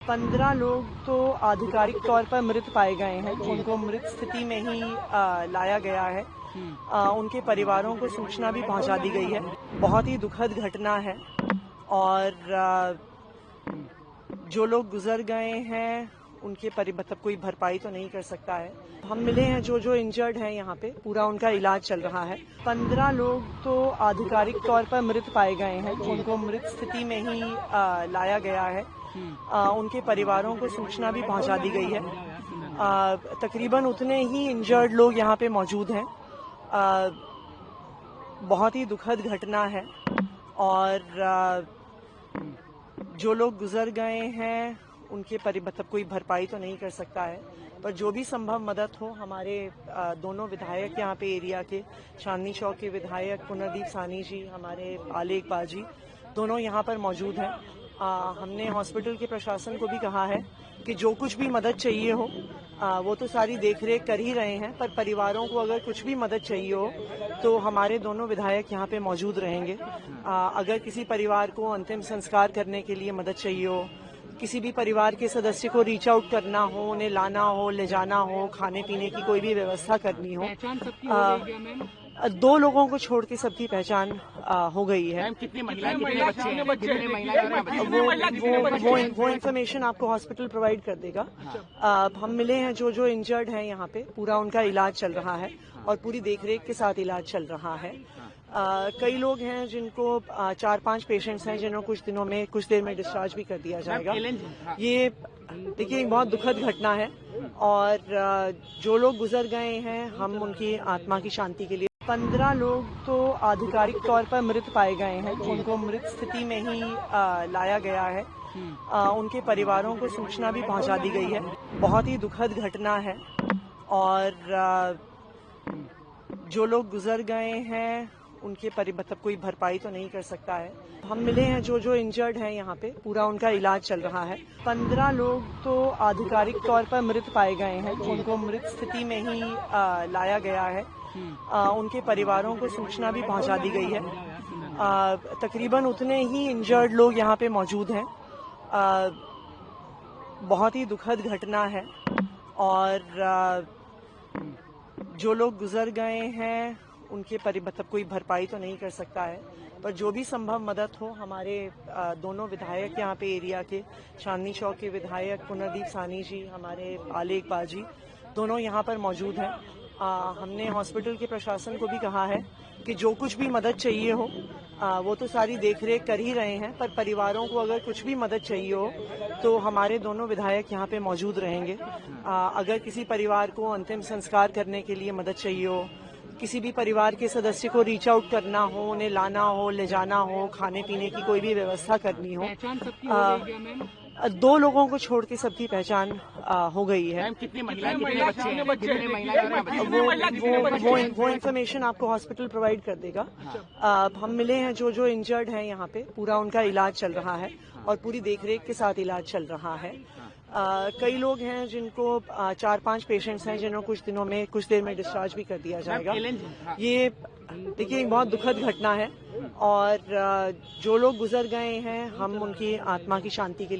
15 लोग तो आधिकारिक तौर पर मृत पाए गए हैं। उनको मृत स्थिति में ही लाया गया है। उनके परिवारों को सूचना भी पहुंचा दी गई है। बहुत ही दुखद घटना है और जो लोग गुजर गए हैं उनके मतलब कोई भरपाई तो नहीं कर सकता है। हम मिले हैं जो इंजर्ड हैं यहाँ पे, पूरा उनका इलाज चल रहा है। 15 लोग तो आधिकारिक तौर पर मृत पाए गए हैं। उनको मृत स्थिति में ही लाया गया है। उनके परिवारों को सूचना भी पहुंचा दी गई है। तकरीबन उतने ही इंजर्ड लोग यहाँ पे मौजूद हैं। बहुत ही दुखद घटना है और जो लोग गुजर गए हैं उनके मतलब कोई भरपाई तो नहीं कर सकता है, पर जो भी संभव मदद हो। हमारे दोनों विधायक यहाँ पे एरिया के, चांदनी चौक के विधायक पुनर्दीप सानी जी, हमारे आले इकबाल जी, दोनों यहाँ पर मौजूद हैं। हमने हॉस्पिटल के प्रशासन को भी कहा है कि जो कुछ भी मदद चाहिए हो वो तो सारी देखरेख कर ही रहे हैं, पर परिवारों को अगर कुछ भी मदद चाहिए हो तो हमारे दोनों विधायक यहाँ पे मौजूद रहेंगे। अगर किसी परिवार को अंतिम संस्कार करने के लिए मदद चाहिए हो, किसी भी परिवार के सदस्य को रीच आउट करना हो, उन्हें लाना हो, ले जाना हो, खाने पीने की कोई भी व्यवस्था करनी हो, 2 लोगों को छोड़ के सबकी पहचान हो गई है। कितनी महिलाएं, कितने बच्चे हैं? कितने महिलाएं? वो इन्फॉर्मेशन आपको हॉस्पिटल प्रोवाइड कर देगा। हम मिले हैं जो इंजर्ड हैं यहाँ पे, पूरा उनका इलाज चल रहा है और पूरी देखरेख के साथ इलाज चल रहा है। कई लोग हैं जिनको 4-5 पेशेंट्स हैं जिन्हों कुछ देर में डिस्चार्ज भी कर दिया जाएगा। ये देखिए बहुत दुखद घटना है और जो लोग गुजर गए हैं हम उनकी आत्मा की शांति के लिए 15 लोग तो आधिकारिक तौर पर मृत पाए गए हैं। उनको मृत स्थिति में ही लाया गया है। उनके परिवारों को सूचना भी पहुंचा दी गई है। बहुत ही दुखद घटना है और जो लोग गुजर गए हैं उनके मतलब कोई भरपाई तो नहीं कर सकता है। हम मिले हैं जो इंजर्ड हैं यहाँ पे, पूरा उनका इलाज चल रहा है। 15 लोग तो आधिकारिक तौर पर मृत पाए गए हैं। उनको मृत स्थिति में ही लाया गया है। उनके परिवारों को सूचना भी पहुंचा दी गई है। तकरीबन उतने ही इंजर्ड लोग यहाँ पे मौजूद हैं। बहुत ही दुखद घटना है और जो लोग गुजर गए हैं उनके मतलब कोई भरपाई तो नहीं कर सकता है, पर जो भी संभव मदद हो। हमारे दोनों विधायक यहाँ पे एरिया के, चांदनी चौक के विधायक पुनर्दीप सानी जी, हमारे आले इकबाल जी, दोनों यहाँ पर मौजूद हैं। हमने हॉस्पिटल के प्रशासन को भी कहा है कि जो कुछ भी मदद चाहिए हो वो तो सारी देखरेख कर ही रहे हैं, पर परिवारों को अगर कुछ भी मदद चाहिए हो तो हमारे दोनों विधायक यहाँ पे मौजूद रहेंगे। अगर किसी परिवार को अंतिम संस्कार करने के लिए मदद चाहिए हो, किसी भी परिवार के सदस्य को रीच आउट करना हो, उन्हें लाना हो, ले जाना हो, खाने पीने की कोई भी व्यवस्था करनी हो, 2 लोगों को छोड़ के सबकी पहचान हो गई है। कितनी महिलाएं, कितने बच्चे हैं? कितने महिलाएं? वो इन्फॉर्मेशन आपको हॉस्पिटल प्रोवाइड कर देगा। हम मिले हैं जो इंजर्ड हैं यहाँ पे, पूरा उनका इलाज चल रहा है और पूरी देखरेख के साथ इलाज चल रहा है। कई लोग हैं जिनको 4-5 पेशेंट्स हैं जिन्हों कुछ देर में डिस्चार्ज भी कर दिया जाएगा। ये देखिए बहुत दुखद घटना है और जो लोग गुजर गए हैं हम उनकी आत्मा की शांति के लिए